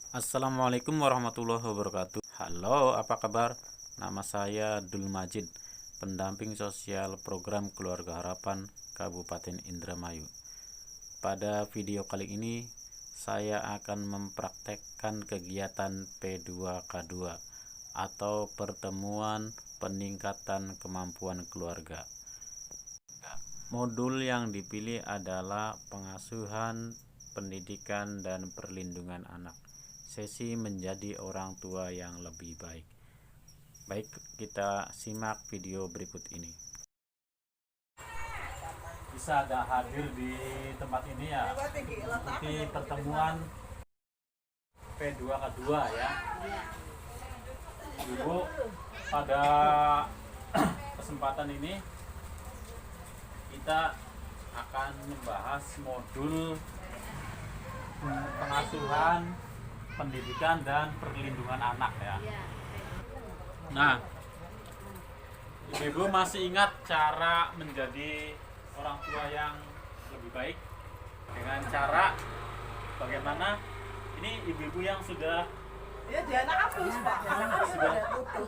Assalamualaikum warahmatullahi wabarakatuh. Halo, apa kabar? Nama saya Dul Majid, pendamping sosial program Keluarga Harapan Kabupaten Indramayu. Pada video kali ini, saya akan mempraktekkan kegiatan P2K2 atau pertemuan peningkatan kemampuan keluarga. Modul yang dipilih adalah pengasuhan, pendidikan, dan perlindungan anak. Sesi menjadi orang tua yang lebih baik. Baik, kita simak video berikut ini. Bisa ada hadir di tempat ini ya, di pertemuan P2K2 ya. Ibu, pada kesempatan ini kita akan membahas modul pengasuhan, pendidikan, dan perlindungan anak ya. Nah, ibu masih ingat cara menjadi orang tua yang lebih baik dengan cara bagaimana? Ini ibu-ibu yang sudah Ya dia anak apa sih Pak? Anak sudah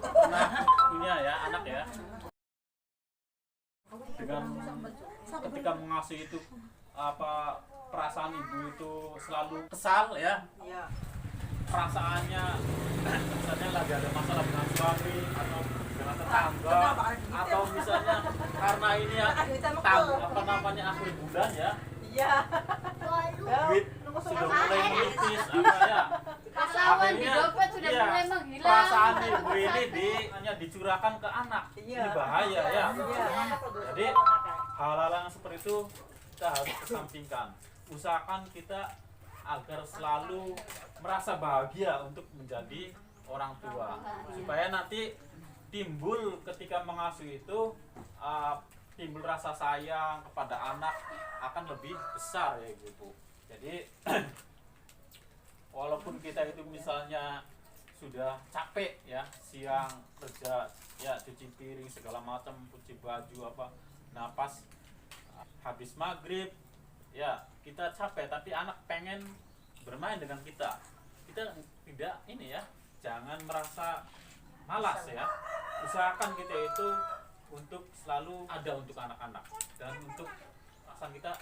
pernah punya ya anak ya. Dengan ketika mengasuh itu apa perasaan ibu itu selalu kesal ya, Iya. perasaannya misalnya lagi ada masalah dengan suami atau dengan tetangga atau misalnya karena ini ya apa namanya akhir bulan ya, Iya. duit sudah mulai menipis apa ya, Pahlawan di dompet sudah iya, mulai menghilang. perasaan ibu ini hanya dicurahkan ke anak. Iya. Ini bahaya ya. Iya. Jadi hal-hal yang seperti itu kita harus kesampingkan. Usahakan kita agar selalu merasa bahagia untuk menjadi orang tua, supaya nanti timbul ketika mengasuh itu timbul rasa sayang kepada anak akan lebih besar ya ibu. Jadi walaupun kita itu misalnya sudah capek ya, siang kerja ya, cuci piring segala macam, cuci baju apa, nah pas habis maghrib ya kita capek tapi anak pengen bermain dengan kita tidak ini ya, jangan merasa malas ya. Usahakan kita itu untuk selalu ada untuk anak-anak, dan untuk perasaan kita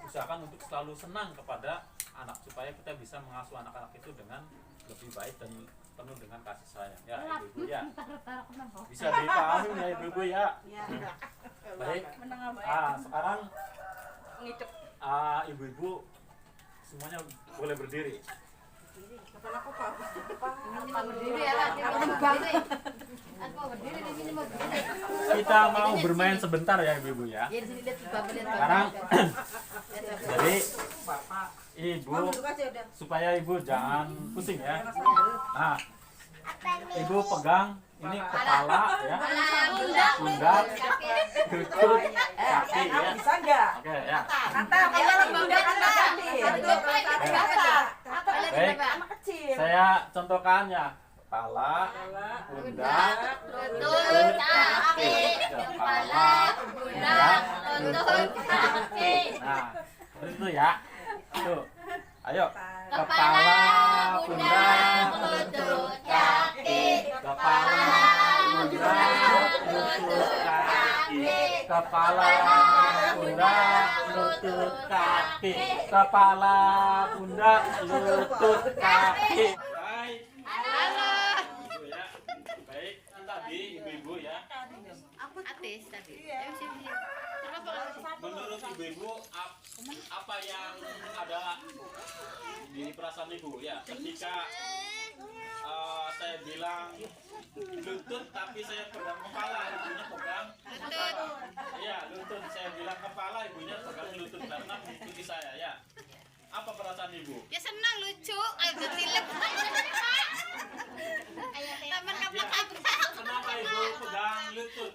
usahakan untuk selalu senang kepada anak, supaya kita bisa mengasuh anak-anak itu dengan lebih baik dan penuh dengan kasih sayang ya ibu-ibu ya. Bisa dipahami ya ibu-ibu ya. Baik. Sekarang ibu-ibu semuanya boleh berdiri. Ini mau berdiri ya, ini mau berdiri. Aku mau berdiri, di sini mau berdiri. Kita mau bermain sebentar ya ibu-ibu ya. Ya di sini lihat bapak lihat. Sekarang jadi ibu, supaya ibu jangan pusing ya. Nah, ibu pegang ini kepala ya, pundak, lutut, kaki ya. Bisa enggak? Oke ya. Kata pundak Baik, anak kecil. saya contohkan ya. Kepala, pundak, Lutut, kaki, kepala, pundak, lutut, kaki. Nah, seperti itu ya. Tuh. Ayo. Kepala, pundak, lutut, kaki. Kepala, pundak, lutut, kaki. Kepala, pundak, lutut, kaki. Kepala, pundak, lutut, kaki. Baik. Halo. Ibu ya. Baik, kan tadi ibu-ibu ya. Aku atis tadi. Menurut ibu-ibu apa yang ada di perasaan ibu ya ketika saya bilang lutut tapi saya pegang kepala, ibunya pegang Lutut. iya lutut, saya bilang kepala, ibunya pegang lutut karena mengikuti saya ya. Apa perasaan ibu? Ya senang lucu. Ayo bertilep. Taman Ya, kaplak-kaplak. kenapa ibu pegang lutut?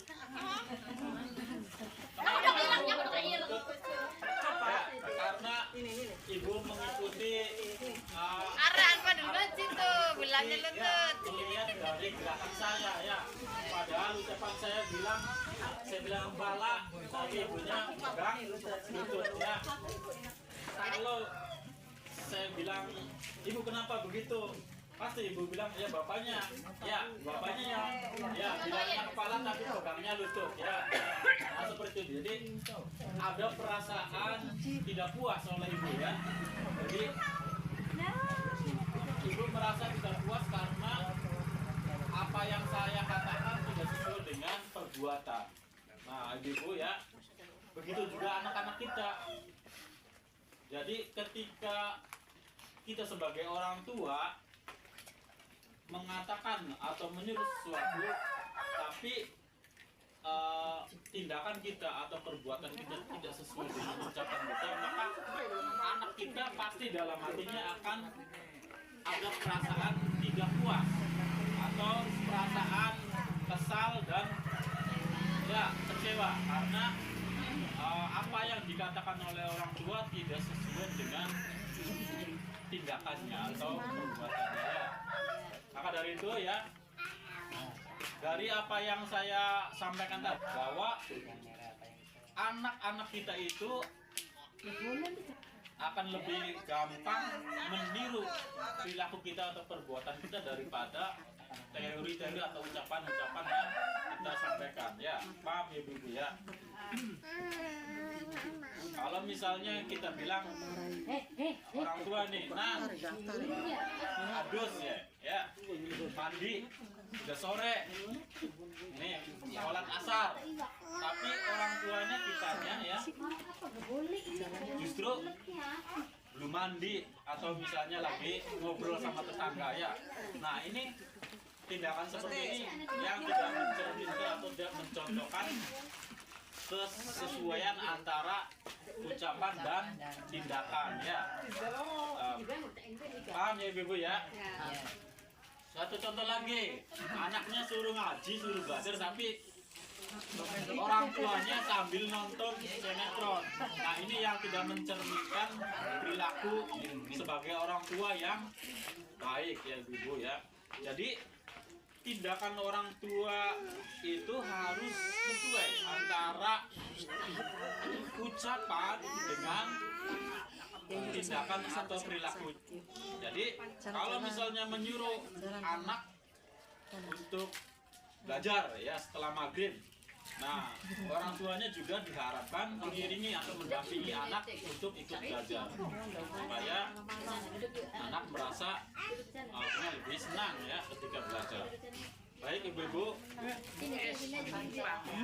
Udah hilang. Ya, karena ibu mengikuti Arahan pada dulu situ, bilangnya ya, lutut. melihat dari gerakan saya ya. Padahal ucapan saya bilang kepala, tapi ibunya pegang lutut ya. Kalau saya bilang, ibu kenapa begitu? Pasti ibu bilang, ya bapaknya yang bilangnya kepala tapi pegangnya lutut ya. Nah, seperti itu. Jadi ada perasaan tidak puas oleh ibu ya. Jadi ibu merasa tidak puas karena apa yang saya katakan tidak sesuai dengan perbuatan. Nah, ibu ya, begitu juga anak-anak kita. Jadi ketika kita sebagai orang tua mengatakan atau menyuruh sesuatu, tapi tindakan kita atau perbuatan kita tidak sesuai dengan ucapan kita, maka anak kita pasti dalam hatinya akan ada perasaan tidak puas atau perasaan kesal dan ya kecewa karena apa yang dikatakan oleh orang tua tidak sesuai dengan tindakannya atau perbuatannya ya. Maka dari itu ya, dari apa yang saya sampaikan tadi bahwa anak-anak kita itu akan lebih gampang meniru perilaku kita atau perbuatan kita daripada teori-teori atau ucapan-ucapan yang kita sampaikan ya. Paham ya ibu ya? Kalau misalnya kita bilang orang tua nih, nah adus ya, mandi udah sore, nih sholat asar, tapi orang tuanya kitanya ya justru belum mandi atau misalnya lagi ngobrol sama tetangga ya. Nah ini tindakan seperti ini yang tidak mencerminkan atau tidak mencontohkan kesesuaian antara ucapan dan tindakan ya. Paham ya ibu ya? Satu contoh lagi, anaknya suruh ngaji, suruh belajar tapi orang tuanya sambil nonton sinetron. Nah ini yang tidak mencerminkan perilaku sebagai orang tua yang baik ya ibu ya. Jadi tindakan orang tua itu harus sesuai antara ucapan dengan tindakan atau perilaku. Jadi kalau misalnya menyuruh anak untuk belajar ya setelah maghrib, nah orang tuanya juga diharapkan mengiringi atau mendampingi anak untuk ikut belajar supaya anak merasa lebih senang ya ketika belajar. Baik ibu-ibu,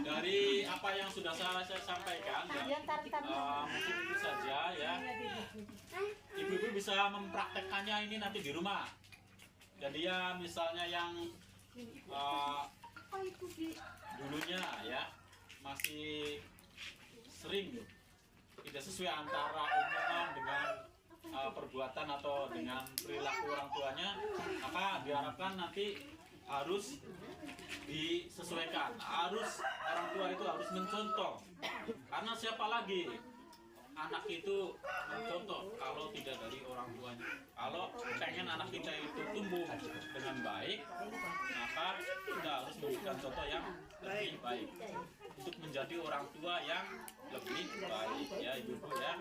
dari apa yang sudah saya sampaikan ya, mungkin itu saja ya. Ibu-ibu bisa mempraktekkannya ini nanti di rumah. Jadi ya misalnya yang dulunya ya masih sering tidak sesuai antara omongan dengan perbuatan atau dengan perilaku orang tuanya, maka diharapkan nanti harus disesuaikan, harus orang tua itu harus mencontoh, karena siapa lagi anak itu mencontoh kalau tidak dari orang tuanya. Kalau pengen anak kita itu tumbuh dengan baik, maka kita harus memberikan contoh yang lebih baik untuk menjadi orang tua yang lebih baik ya ibu-ibu ya.